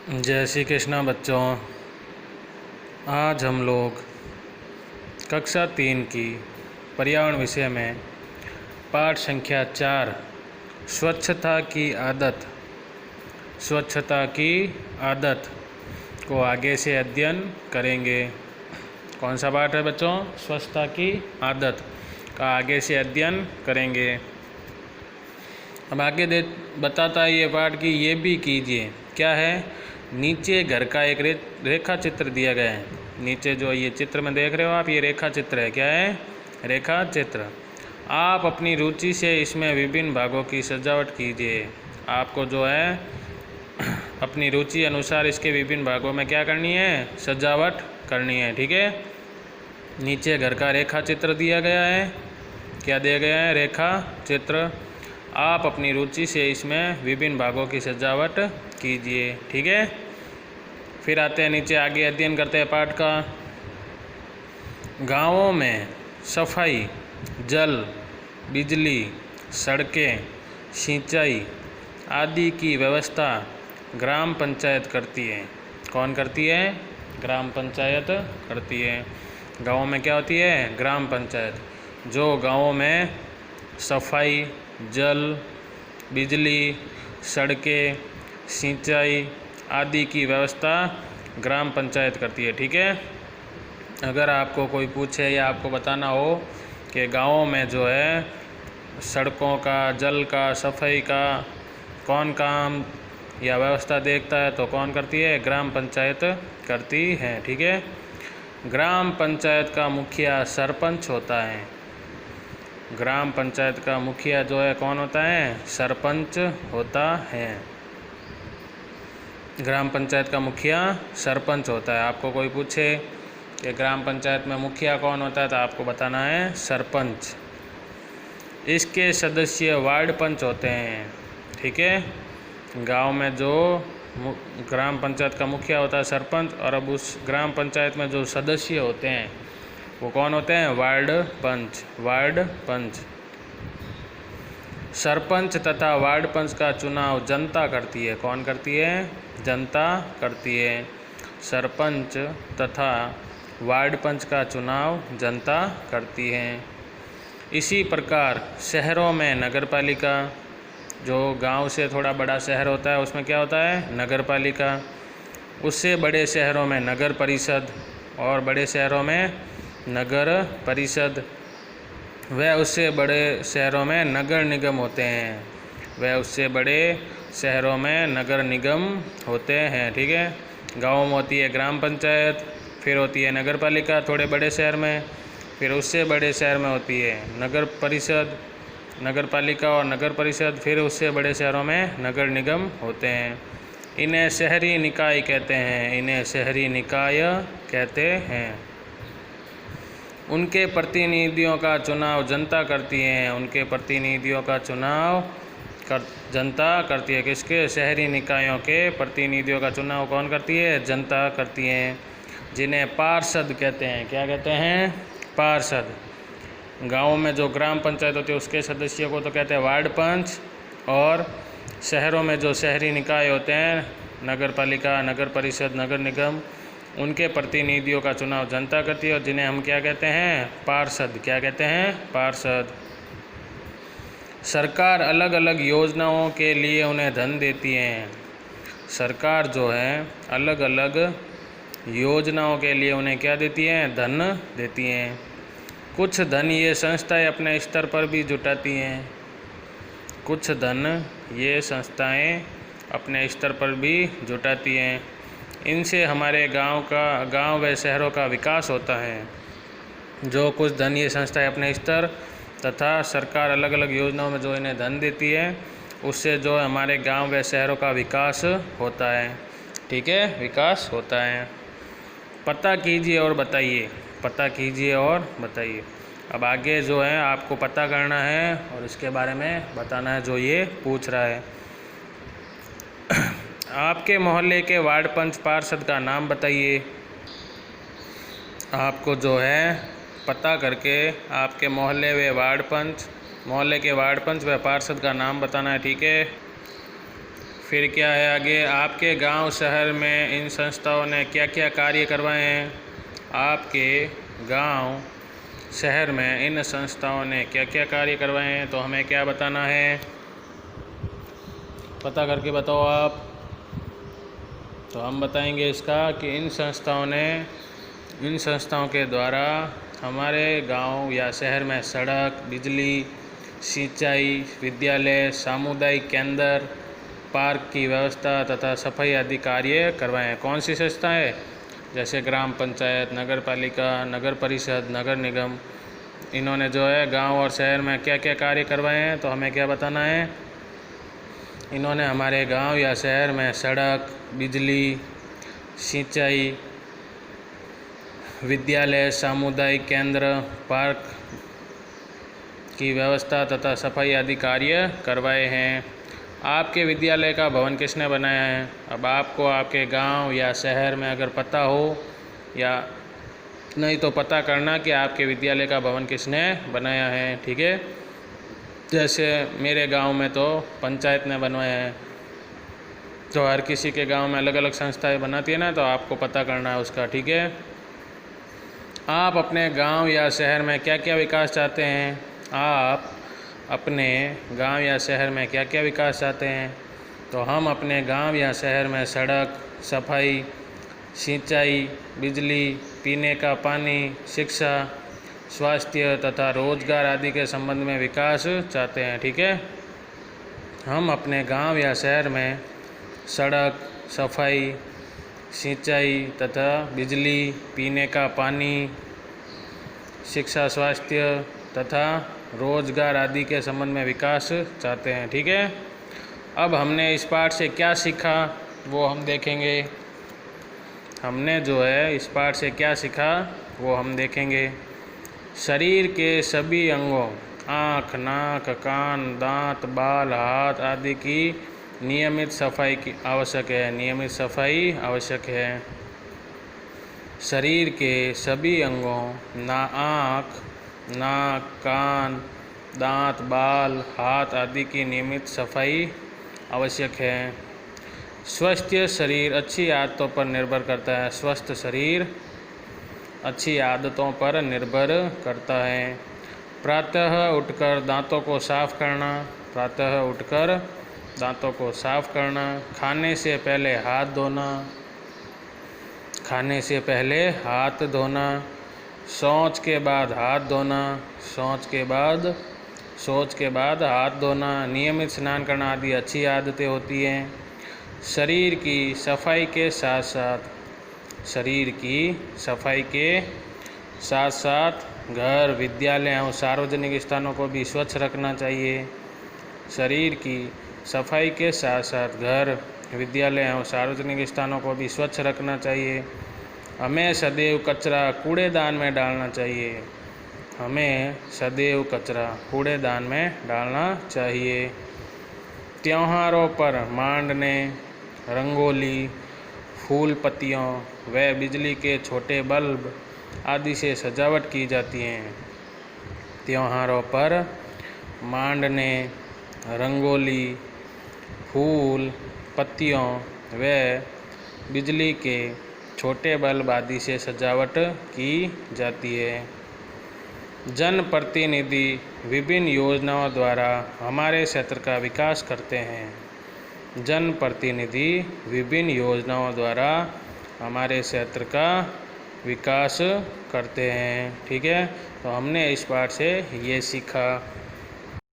जय श्री कृष्णा बच्चों। आज हम लोग कक्षा 3 की पर्यावरण विषय में पाठ संख्या 4 स्वच्छता की आदत को आगे से अध्ययन करेंगे। कौन सा पाठ है बच्चों? स्वच्छता की आदत का आगे से अध्ययन करेंगे। अब आगे बताता है ये पाठ कि ये भी कीजिए। क्या है? नीचे घर का एक रेखा चित्र दिया गया है। नीचे जो ये चित्र में देख रहे हो आप, ये रेखा चित्र है। क्या है? रेखा चित्र। आप अपनी रुचि से इसमें विभिन्न भागों की सजावट कीजिए। आपको जो है अपनी रुचि अनुसार इसके विभिन्न भागों में क्या करनी है? सजावट करनी है। ठीक है। नीचे घर का रेखा चित्र दिया गया है। क्या दिया गया है? रेखा चित्र। आप अपनी रुचि से इसमें विभिन्न भागों की सजावट कीजिए। ठीक है। फिर आते हैं नीचे, आगे अध्ययन करते हैं पाठ का। गांवों में सफाई, जल, बिजली, सड़कें, सिंचाई आदि की व्यवस्था ग्राम पंचायत करती है। कौन करती है? ग्राम पंचायत करती है। गांवों में क्या होती है? ग्राम पंचायत। जो गांवों में सफाई, जल, बिजली, सड़कें, सिंचाई आदि की व्यवस्था ग्राम पंचायत करती है। ठीक है। अगर आपको कोई पूछे या आपको बताना हो कि गाँवों में जो है सड़कों का, जल का, सफाई का कौन काम या व्यवस्था देखता है तो कौन करती है? ग्राम पंचायत करती है। ठीक है। ग्राम पंचायत का मुखिया सरपंच होता है। ग्राम पंचायत का मुखिया जो है कौन होता है? सरपंच होता है। ग्राम पंचायत का मुखिया सरपंच होता है। आपको कोई पूछे कि ग्राम पंचायत में मुखिया कौन होता है तो आपको बताना है सरपंच। इसके सदस्य वार्ड पंच होते हैं। ठीक है। गांव में जो ग्राम पंचायत का मुखिया होता है सरपंच, और अब उस ग्राम पंचायत में जो सदस्य होते हैं वो कौन होते हैं? वार्ड पंच। वार्ड पंच। सरपंच तथा वार्ड पंच का चुनाव जनता करती है। कौन करती है? जनता करती है। सरपंच तथा वार्ड पंच का चुनाव जनता करती है। इसी प्रकार शहरों में नगरपालिका, जो गांव से थोड़ा बड़ा शहर होता है उसमें क्या होता है? नगरपालिका। उससे बड़े शहरों में नगर परिषद, और बड़े शहरों में नगर परिषद। वह उससे बड़े शहरों में नगर निगम होते हैं। वह उससे बड़े शहरों में नगर निगम होते हैं। ठीक है। गाँव में होती है ग्राम पंचायत, फिर होती है नगर पालिका थोड़े बड़े शहर में, फिर उससे बड़े शहर में होती है नगर परिषद, नगर पालिका और नगर परिषद, फिर उससे बड़े शहरों में नगर निगम होते हैं। इन्हें शहरी निकाय कहते हैं। इन्हें शहरी निकाय कहते हैं। उनके प्रतिनिधियों का चुनाव जनता करती है। उनके प्रतिनिधियों का चुनाव जनता करती है। किसके? शहरी निकायों के प्रतिनिधियों का चुनाव कौन करती है? जनता करती है, जिन्हें पार्षद कहते हैं। क्या कहते हैं? पार्षद। गाँव में जो ग्राम पंचायत होती है उसके सदस्यों को तो कहते हैं वार्ड पंच, और शहरों में जो शहरी निकाय होते हैं, नगर पालिका, नगर परिषद, नगर निगम, उनके प्रतिनिधियों का चुनाव जनता करती है, और जिन्हें हम क्या कहते हैं? पार्षद। क्या कहते हैं? पार्षद। सरकार अलग अलग योजनाओं के लिए उन्हें धन देती है। सरकार जो है अलग अलग योजनाओं के लिए उन्हें क्या देती है? धन देती हैं। कुछ धन ये संस्थाएं अपने स्तर पर भी जुटाती हैं। कुछ धन ये संस्थाएं अपने स्तर पर भी जुटाती हैं। इनसे हमारे गांव व शहरों का विकास होता है। जो कुछ धन ये संस्थाएं अपने स्तर तथा सरकार अलग अलग योजनाओं में जो इन्हें धन देती है, उससे जो हमारे गांव व शहरों का विकास होता है। ठीक है। विकास होता है। पता कीजिए और बताइए। पता कीजिए और बताइए। अब आगे जो है आपको पता करना है और इसके बारे में बताना है जो ये पूछ रहा है। आपके मोहल्ले के वार्ड पंच पार्षद का नाम बताइए। आपको जो है पता करके आपके मोहल्ले के वार्ड पंच व पार्षद का नाम बताना है। ठीक है। फिर क्या है आगे, आपके गांव शहर में इन संस्थाओं ने क्या क्या कार्य करवाए हैं। आपके गांव शहर में इन संस्थाओं ने क्या क्या कार्य करवाए हैं, तो हमें क्या बताना है, पता करके बताओ आप। तो हम बताएंगे इसका कि इन संस्थाओं के द्वारा हमारे गांव या शहर में सड़क, बिजली, सिंचाई, विद्यालय, सामुदायिक केंद्र, पार्क की व्यवस्था तथा सफाई आदि कार्य करवाए हैं। कौन सी संस्था है, जैसे ग्राम पंचायत, नगर पालिका, नगर परिषद, नगर निगम, इन्होंने जो है गांव और शहर में क्या क्या कार्य करवाए हैं, तो हमें क्या बताना है। इन्होंने हमारे गांव या शहर में सड़क, बिजली, सिंचाई, विद्यालय, सामुदायिक केंद्र, पार्क की व्यवस्था तथा सफाई आदि कार्य करवाए हैं। आपके विद्यालय का भवन किसने बनाया है। अब आपको आपके गांव या शहर में अगर पता हो या नहीं तो पता करना कि आपके विद्यालय का भवन किसने बनाया है, ठीक है। जैसे मेरे गांव में तो पंचायत ने बनवाया है, तो हर किसी के गांव में अलग अलग संस्थाएं बनाती है ना, तो आपको पता करना है उसका, ठीक है। आप अपने गांव या शहर में क्या क्या विकास चाहते हैं। आप अपने गांव या शहर में क्या क्या विकास चाहते हैं, तो हम अपने गांव या शहर में सड़क, सफाई, सिंचाई, बिजली, पीने का पानी, शिक्षा, स्वास्थ्य तथा रोजगार आदि के संबंध में विकास चाहते हैं, ठीक है। हम अपने गांव या शहर में सड़क, सफाई, सिंचाई तथा बिजली, पीने का पानी, शिक्षा, स्वास्थ्य तथा रोजगार आदि के संबंध में विकास चाहते हैं, ठीक है। अब हमने इस पाठ से क्या सीखा वो हम देखेंगे। हमने जो है इस पाठ से क्या सीखा वो हम देखेंगे। शरीर के सभी अंगों, आँख, नाक, कान, दांत, बाल, हाथ आदि की नियमित सफाई की आवश्यक है। नियमित सफाई आवश्यक है। शरीर के सभी अंगों, आँख, नाक, कान, दांत, बाल, हाथ आदि की नियमित सफाई आवश्यक है। स्वस्थ शरीर अच्छी आदतों पर निर्भर करता है। स्वस्थ शरीर अच्छी आदतों पर निर्भर करता है। प्रातः उठकर दांतों को साफ करना। प्रातः उठकर दांतों को साफ करना। खाने से पहले हाथ धोना। खाने से पहले हाथ धोना। शौच के बाद हाथ धोना। शौच के बाद हाथ धोना। नियमित स्नान करना आदि अच्छी आदतें होती हैं। शरीर की सफाई के साथ साथ घर, विद्यालय एवं सार्वजनिक स्थानों को भी स्वच्छ रखना चाहिए। शरीर की सफाई के साथ साथ घर, विद्यालय एवं सार्वजनिक स्थानों को भी स्वच्छ रखना चाहिए। हमें सदैव कचरा कूड़ेदान में डालना चाहिए। हमें सदैव कचरा कूड़ेदान में डालना चाहिए। त्योहारों पर मांडने, रंगोली, फूल पत्तियों व बिजली के छोटे बल्ब आदि से सजावट की जाती है। त्योहारों पर मांडने, रंगोली, फूल पत्तियों व बिजली के छोटे बल्ब आदि से सजावट की जाती है। जनप्रतिनिधि विभिन्न योजनाओं द्वारा हमारे क्षेत्र का विकास करते हैं। जनप्रतिनिधि विभिन्न योजनाओं द्वारा हमारे क्षेत्र का विकास करते हैं, ठीक है। तो हमने इस पाठ से ये सीखा।